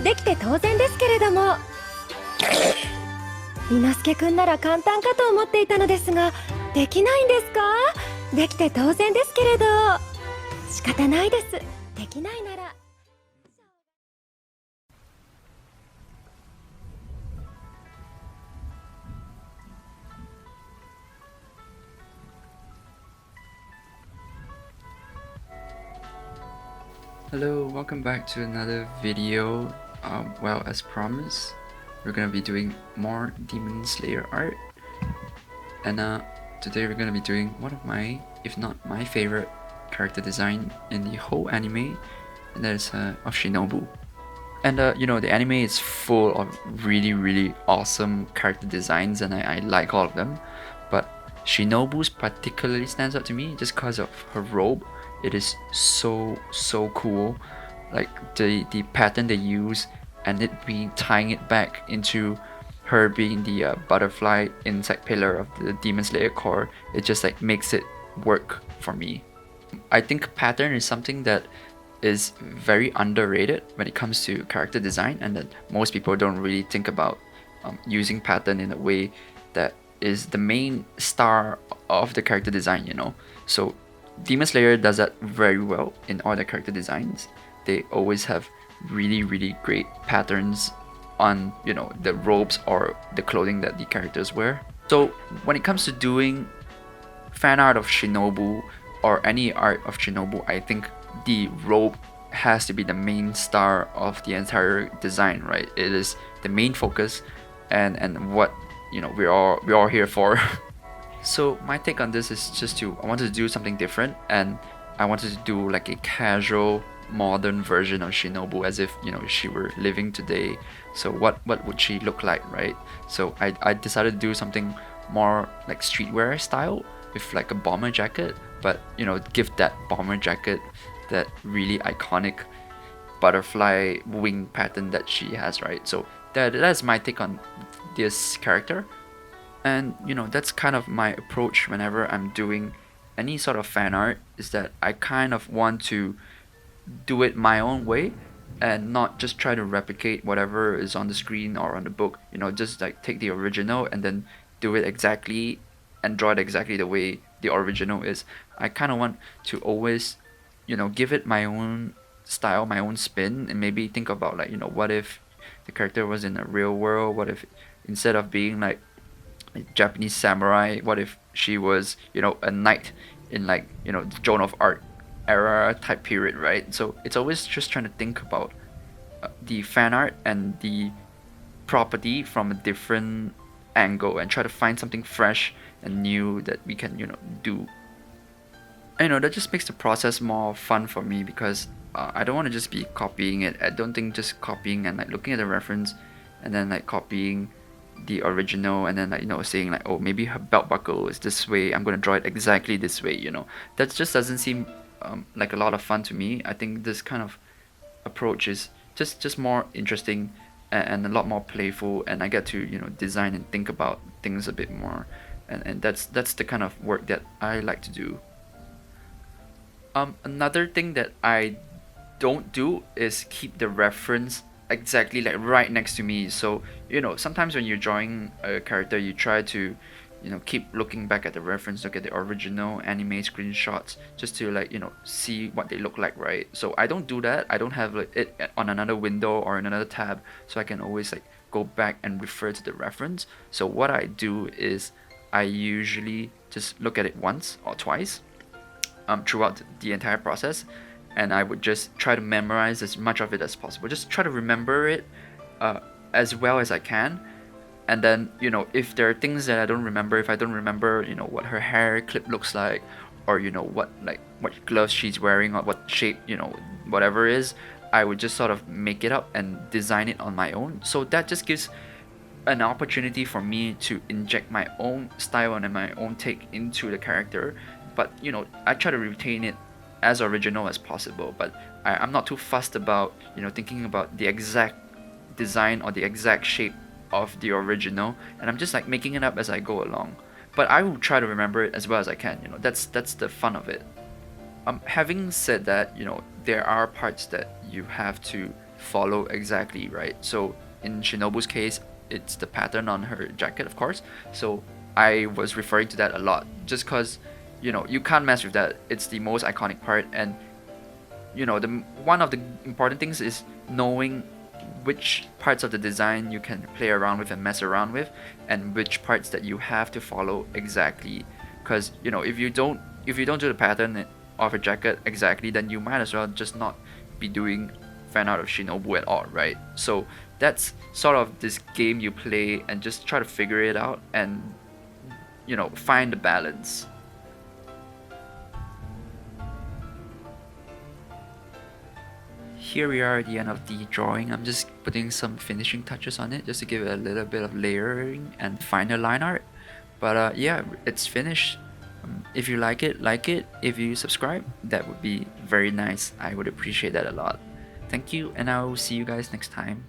できて当然ですけれども。伊之助くんなら簡単かと思っていたのですが、できないんですか？できて当然ですけれど。仕方ないです。できないなら。Hello, welcome back to another video. Well, as promised, we're gonna be doing more Demon Slayer art, and today we're gonna be doing one of my, if not my favorite character design in the whole anime, and that is of Shinobu. And you know, the anime is full of really awesome character designs, and I like all of them, but Shinobu's particularly stands out to me just because of her robe. It is so cool, like the pattern they use, and it being tying it back into her being the butterfly insect pillar of the Demon Slayer core. It just like makes it work for me. I think pattern is something that is very underrated when it comes to character design, and that most people don't really think about using pattern in a way that is the main star of the character design, you know. So Demon Slayer does that very well in all their character designs. They always have really great patterns on, you know, the robes or the clothing that the characters wear. So when it comes to doing fan art of Shinobu or any art of Shinobu, I think the robe has to be the main star of the entire design, right? It is the main focus, and what, you know, we're all here for. So my take on this is just I wanted to do something different, and I wanted to do like a casual modern version of Shinobu, as if, you know, she were living today. So what would she look like, right? So I decided to do something more like streetwear style, with like a bomber jacket, but, you know, give that bomber jacket that really iconic butterfly wing pattern that she has, right? So that's my take on this character. And, you know, that's kind of my approach whenever I'm doing any sort of fan art, is that I kind of want to do it my own way and not just try to replicate whatever is on the screen or on the book. You know, just like take the original and then do it exactly and draw it exactly the way the original is. I kind of want to always, you know, give it my own style, my own spin, and maybe think about, like, you know, what if the character was in a real world? What if instead of being like a Japanese samurai, what if she was, you know, a knight in, like, you know, the Joan of Arc era type period, right? So it's always just trying to think about the fan art and the property from a different angle and try to find something fresh and new that we can, you know, do. And, you know, that just makes the process more fun for me, because I don't want to just be copying it. I don't think just copying and like looking at the reference and then like copying the original and then, like, you know, saying like, oh, maybe her belt buckle is this way, I'm gonna draw it exactly this way, you know. That just doesn't seem like a lot of fun to me. I think this kind of approach is just more interesting and a lot more playful, and I get to, you know, design and think about things a bit more, and that's the kind of work that I like to do. Another thing that I don't do is keep the reference exactly like right next to me. So, you know, sometimes when you're drawing a character, you try to, you know, keep looking back at the reference, look at the original anime screenshots, just to, like, you know, see what they look like, right? So I don't do that. I don't have like it on another window or in another tab, so I can always like go back and refer to the reference. So what I do is I usually just look at it once or twice throughout the entire process, and I would just try to memorize as much of it as possible. Just try to remember it uh, as well as I can. And then, you know, if there are things that I don't remember, if I don't remember, you know, what her hair clip looks like, or, you know, what gloves she's wearing, or what shape, you know, whatever it is, I would just sort of make it up and design it on my own. So that just gives an opportunity for me to inject my own style and my own take into the character. But, you know, I try to retain it as original as possible. But I'm not too fussed about, you know, thinking about the exact design or the exact shape of the original, and I'm just like making it up as I go along. But I will try to remember it as well as I can. You know, that's the fun of it. Having said that, you know, there are parts that you have to follow exactly, right? So in Shinobu's case, it's the pattern on her jacket, of course. So I was referring to that a lot, just because, you know, you can't mess with that. It's the most iconic part, and you know, the one of the important things is knowing which parts of the design you can play around with and mess around with, and which parts that you have to follow exactly. Because you know, if you don't do the pattern of a jacket exactly, then you might as well just not be doing fan art of Shinobu at all, right? So that's sort of this game you play and just try to figure it out and, you know, find the balance. Here we are at the end of the drawing. I'm just putting some finishing touches on it just to give it a little bit of layering and finer line art. But yeah, it's finished. If you like it, like it. If you subscribe, that would be very nice. I would appreciate that a lot. Thank you, and I'll see you guys next time.